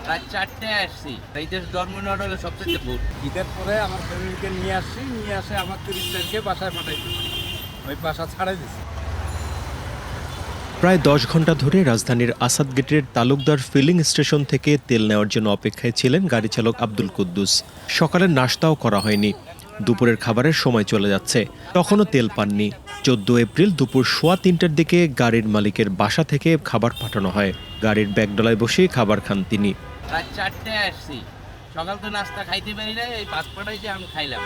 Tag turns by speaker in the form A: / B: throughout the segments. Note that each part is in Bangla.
A: রাত 4টায় আসছি। ঈদের জন্ম নেওয়াটা হলো সবচেয়ে ভুল।
B: ঈদের পরে আমার ফ্যামিলিকে নিয়ে আসে আমার 30 তারিখে বাসায় পাঠাই দিচ্ছি, ওই বাসা ছাড়াই দিচ্ছি।
C: প্রায় ১০ ঘণ্টা ধরে রাজধানীর আসাদ গেটের তালুকদার ফিলিং স্টেশন থেকে তেল নেওয়ার জন্য অপেক্ষায় ছিলেন গাড়ি চালক আব্দুল কুদ্দুস। সকালের নাশতাও করা হয়নি, দুপুরের খাবারের সময় চলে যাচ্ছে, তখনও তেল পাননি। ১৪ এপ্রিল দুপুর ৩:১৫টার দিকে গাড়ির মালিকের বাসা থেকে খাবার পাঠানো হয়। গাড়ির ব্যাগডলায় বসেই খাবার খান তিনি।
A: রাত 4টায় আসছি। সকাল তো নাস্তা খাইতে পারি নাই, এই পাসপোর্টাই যে আমি খাইলাম।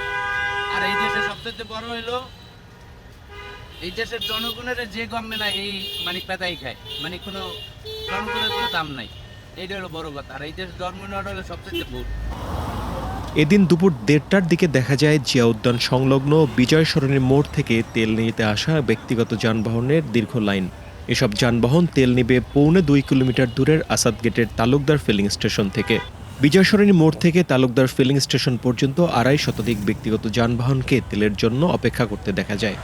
A: আর এই দেশে সবচেয়ে বড় হইলো এই দেশের জনগণের যে গমে না এই মানে পেতাই খায়, মানে কোনো জনগণের কোনো দাম নাই। এইটা হলো বড় কথা। আর এই দেশের জন্ম নেওয়াটা হলো সবচেয়ে ভুল।
C: এদিন দুপুর ১:৩০টার দিকে দেখা যায় জিয়া উদ্যান সংলগ্ন বিজয় সরণির মোড় থেকে তেল নিতে আসা ব্যক্তিগত যানবাহনের দীর্ঘ লাইন। এসব যানবাহন তেল নিবে পৌনে ২ কিলোমিটার দূরের আসাদ গেটের তালুকদার ফিলিং স্টেশন থেকে। বিজয় সরণি মোড় থেকে তালুকদার ফিলিং স্টেশন পর্যন্ত ২৫০ শতাধিক ব্যক্তিগত যানবাহনকে তেলের জন্য অপেক্ষা করতে দেখা যায়।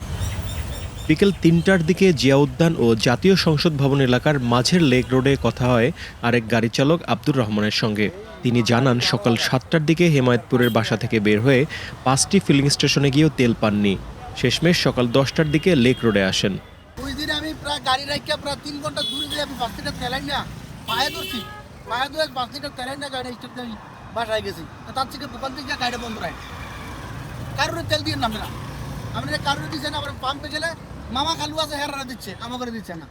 C: বিকেল ৩টার দিকে জিয়া উদ্যান ও জাতীয় সংসদ ভবন এলাকার মাঝের লেক রোডে কথা হয় আরেক গাড়ি চালক আব্দুর রহমানের সঙ্গে। তিনি জানান সকাল ৭টার দিকে হেমায়েতপুরের বাসা থেকে বের হয়ে ৫টি ফিলিং স্টেশনে গিয়েও তেল পাননি। শেষমেশ সকাল ১০টার দিকে লেক রোডে আসেন।
D: ওই দিন আমি প্রায় গাড়ি রাখিয়া প্রায় 3 ঘন্টা দূরে গিয়ে আমি 5 লিটার তেলাই না পায়ে ধরছি, পায়ে ধরে 5 লিটার তেলাই না গাড়ি স্টপ দিয়ে বাসায় গেছি। তার থেকে দোকান থেকে গাড়িটা বন্ধ রাখে, কারোর তেল দিয়ে নামে না। আমি কারোর দিচ্ছে না, আবার পাম্পে গেলে মামা খালু আছে হেরারা দিচ্ছে, আমাকে দিচ্ছে না।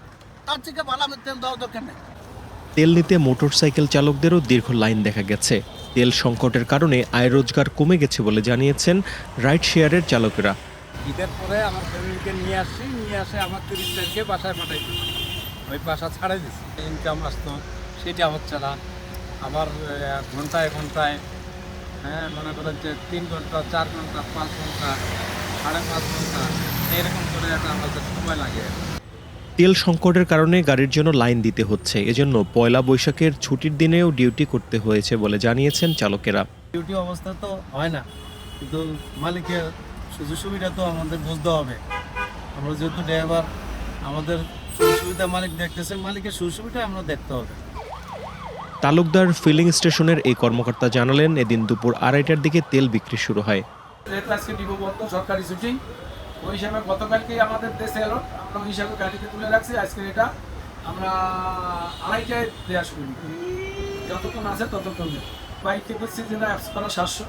D: তার থেকে ভালো আমি তেল দেওয়ার দরকার নেই।
C: তেল নিতে মোটরসাইকেল চালকদেরও দীর্ঘ লাইন দেখা গেছে। তেল সংকটের কারণে আয় রোজগার কমে গেছে বলে জানিয়েছেন রাইড শেয়ারের চালকেরা।
B: ঈদের পরে আমার ফ্যামিলিকে নিয়ে আসে আমার 30 তারিখে বাসায় পাঠাই দিচ্ছি, ওই বাসা ছাড়াই দিচ্ছি। ইনকাম আসতো সেটা হচ্ছে না। আবার ঘন্টায় মনে করেন যে 3 ঘন্টা 4 ঘন্টা 5 ঘন্টা 5.5 ঘন্টা এরকম করে একটা আমাদের সময় লাগে।
C: তেল সংকটের কারণে গাড়ির জন্য লাইন দিতে হচ্ছে, এজন্য পয়লা বৈশাখের ছুটির দিনেও ডিউটি করতে হয়েছে বলে জানিয়েছেন চালকেরা।
E: ডিউটি অবস্থা তো হয় না, কিন্তু মালিকের সুযোগ সুবিধা তো আমাদের বুঝতে হবে। আমরা যেহেতু ড্রাইভার, আমাদের সুযোগ সুবিধা মালিক দেখতেছে, মালিকের সুযোগ সুবিধা আমরা দেখতে হবে।
C: তালুকদার ফিলিং স্টেশনের এই কর্মকর্তা জানালেন এদিন দুপুর ২:৩০টার দিকে তেল বিক্রি শুরু হয়।
F: আজকে ডিপো বন্ধ, সরকারি ছুটি। ওই হিসাবে গতকালকে আমাদের দেশে এলো, আমরা ওই হিসাবে গাড়িতে তুলে রাখছি। আজকে এটা আমরা ২:৩০টায় দেওয়া শুরু, যতক্ষণ আছে ততক্ষণ। বাইক করছি যেটা অ্যাপস করা ৭০০,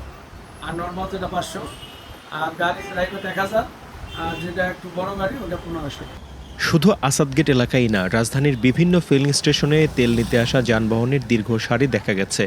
F: আর নর্মাল যেটা ৫০০, আর গাড়ি ড্রাইভার ১০০০, আর যেটা একটু বড় গাড়ি ওটা ১৫০০।
C: শুধু আসাদগেট এলাকায় না, রাজধানীর বিভিন্ন ফিলিং স্টেশনে তেল নিতে আসা যানবাহনের দীর্ঘ সারি দেখা গেছে।